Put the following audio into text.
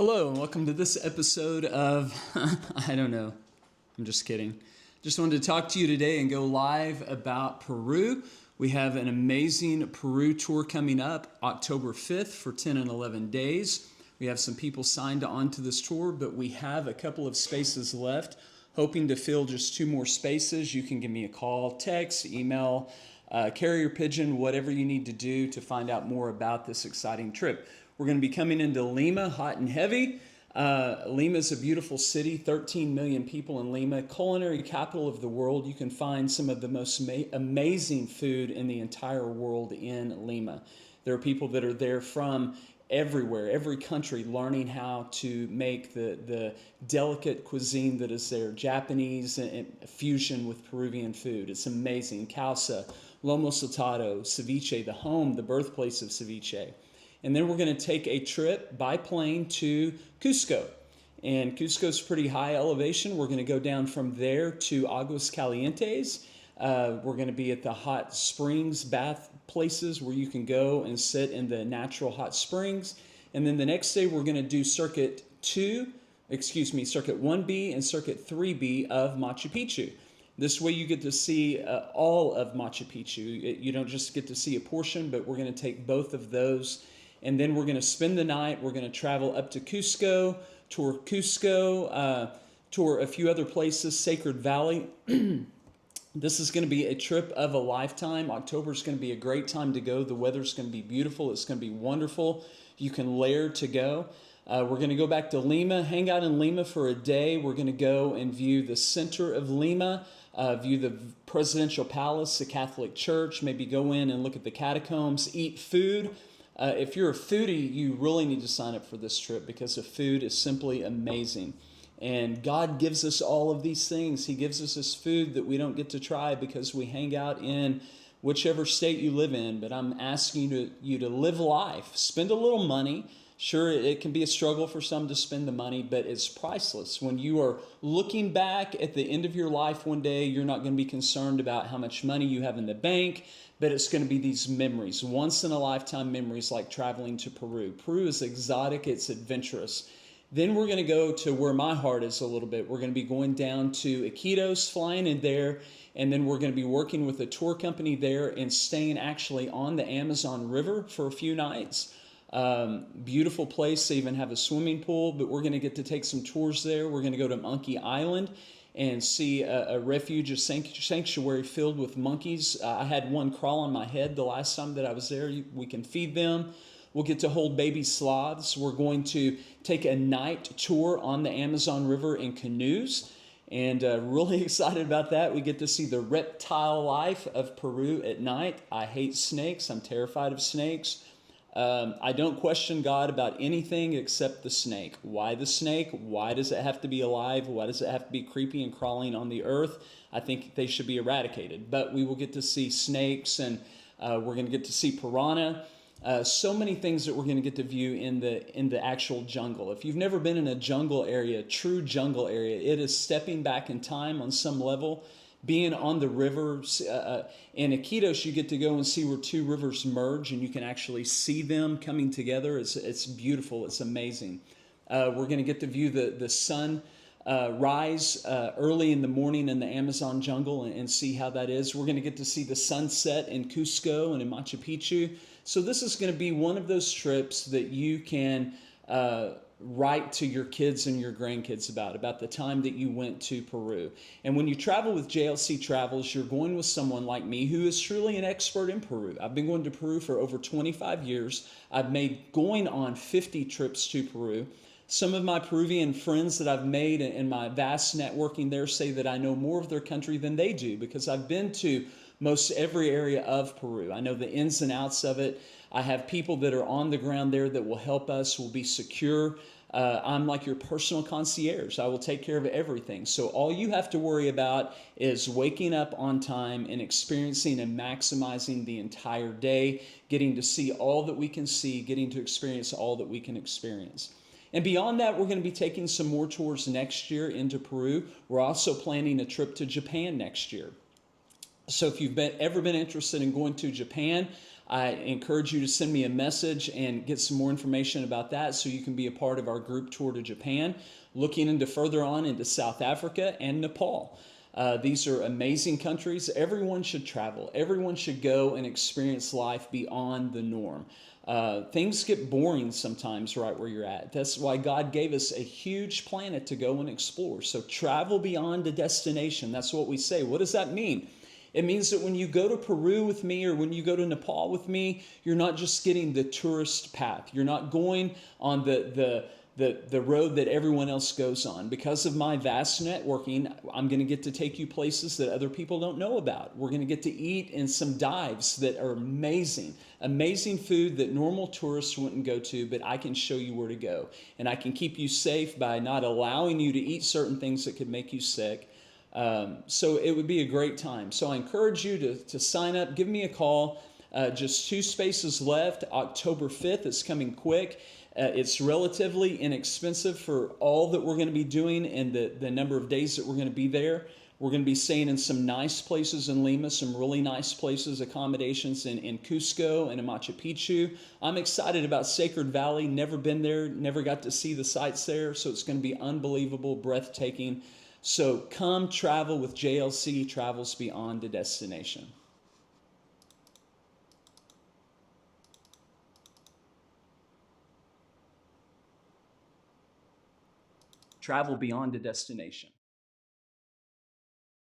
Hello, and welcome to this episode of, I don't know, I'm just kidding. Just wanted to talk to you today and go live about Peru. We have an amazing Peru tour coming up October 5th for 10 and 11 days. We have some people signed on to this tour, but we have a couple of spaces left. Hoping to fill just 2 more spaces. You can give me a call, text, email, carrier pigeon, whatever you need to do to find out more about this exciting trip. We're going to be coming into Lima, hot and heavy. Lima is a beautiful city, 13 million people in Lima, culinary capital of the world. You can find some of the most amazing food in the entire world in Lima. There are people that are there from everywhere, every country, learning how to make the delicate cuisine that is there, Japanese and fusion with Peruvian food. It's amazing. Causa, lomo saltado, ceviche, the birthplace of ceviche. And then we're going to take a trip by plane to Cusco. And Cusco's pretty high elevation. We're going to go down from there to Aguas Calientes. We're going to be at the hot springs, bath places where you can go and sit in the natural hot springs. And then the next day we're going to do Circuit 1B and Circuit 3B of Machu Picchu. This way you get to see all of Machu Picchu. You don't just get to see a portion, but we're going to take both of those. And then we're going to spend the night. We're going to travel up to Cusco, tour a few other places, Sacred Valley. This is going to be a trip of a lifetime. October is going to be a great time to go. The weather's going to be beautiful. It's going to be wonderful. You can layer to go. We're going to go back to Lima, hang out in Lima for a day. We're going to go and view the center of Lima, view the presidential palace, the Catholic Church, maybe go in and look at the catacombs, eat food. If you're a foodie, you really need to sign up for this trip because the food is simply amazing. And God gives us all of these things. He gives us this food that we don't get to try because we hang out in whichever state you live in. But I'm asking you to live life. Spend a little money. Sure, it can be a struggle for some to spend the money, but it's priceless. When you are looking back at the end of your life one day, you're not going to be concerned about how much money you have in the bank, but it's going to be these memories, once-in-a-lifetime memories like traveling to Peru. Peru is exotic, it's adventurous. Then we're going to go to where my heart is a little bit. We're going to be going down to Iquitos, flying in there, and then we're going to be working with a tour company there and staying actually on the Amazon River for a few nights. Beautiful place. They even have a swimming pool, but we're going to get to take some tours there. We're going to go to Monkey Island and see a refuge, a sanctuary filled with monkeys. I had one crawl on my head the last time that I was there. We can feed them. We'll get to hold baby sloths. We're going to take a night tour on the Amazon River in canoes. And really excited about that. We get to see the reptile life of Peru at night. I hate snakes. I'm terrified of snakes. I don't question God about anything except the snake. Why the snake? Why does it have to be alive? Why does it have to be creepy and crawling on the earth? I think they should be eradicated. But we will get to see snakes, and we're going to get to see piranha. So many things that we're going to get to view in the actual jungle. If you've never been in a jungle area, true jungle area, it is stepping back in time on some level. Being on the river, in Iquitos, you get to go and see where 2 rivers merge, and you can actually see them coming together. It's beautiful. It's amazing. We're going to get to view the sun rise early in the morning in the Amazon jungle and see how that is. We're going to get to see the sunset in Cusco and in Machu Picchu. So this is going to be one of those trips that you can write to your kids and your grandkids about the time that you went to Peru. And when you travel with JLC Travels, you're going with someone like me who is truly an expert in Peru. I've been going to Peru for over 25 years. I've made going on 50 trips to Peru. Some of my Peruvian friends that I've made in my vast networking there say that I know more of their country than they do because I've been to most every area of Peru. I know the ins and outs of it. I have people that are on the ground there that will help us, will be secure. I'm like your personal concierge. I will take care of everything. So all you have to worry about is waking up on time and experiencing and maximizing the entire day, getting to see all that we can see, getting to experience all that we can experience. And beyond that, we're going to be taking some more tours next year into Peru. We're also planning a trip to Japan next year. So if you've ever been interested in going to Japan, I encourage you to send me a message and get some more information about that so you can be a part of our group tour to Japan, looking into further on into South Africa and Nepal. These are amazing countries. Everyone should travel. Everyone should go and experience life beyond the norm. Things get boring sometimes right where you're at. That's why God gave us a huge planet to go and explore. So travel beyond a destination. That's what we say. What does that mean? It means that when you go to Peru with me or when you go to Nepal with me, you're not just getting the tourist path. You're not going on the road that everyone else goes on. Because of my vast networking, I'm going to get to take you places that other people don't know about. We're going to get to eat in some dives that are amazing. Amazing food that normal tourists wouldn't go to, but I can show you where to go. And I can keep you safe by not allowing you to eat certain things that could make you sick. So it would be a great time. So I encourage you to sign up. Give me a call. Just 2 spaces left. October 5th. It's coming quick. It's relatively inexpensive for all that we're going to be doing and the number of days that we're going to be there. We're going to be staying in some nice places in Lima, some really nice places, accommodations in Cusco and in Machu Picchu. I'm excited about Sacred Valley. Never been there, never got to see the sights there. So it's going to be unbelievable, breathtaking. So come travel with JLC Travels Beyond a Destination. Travel beyond a destination.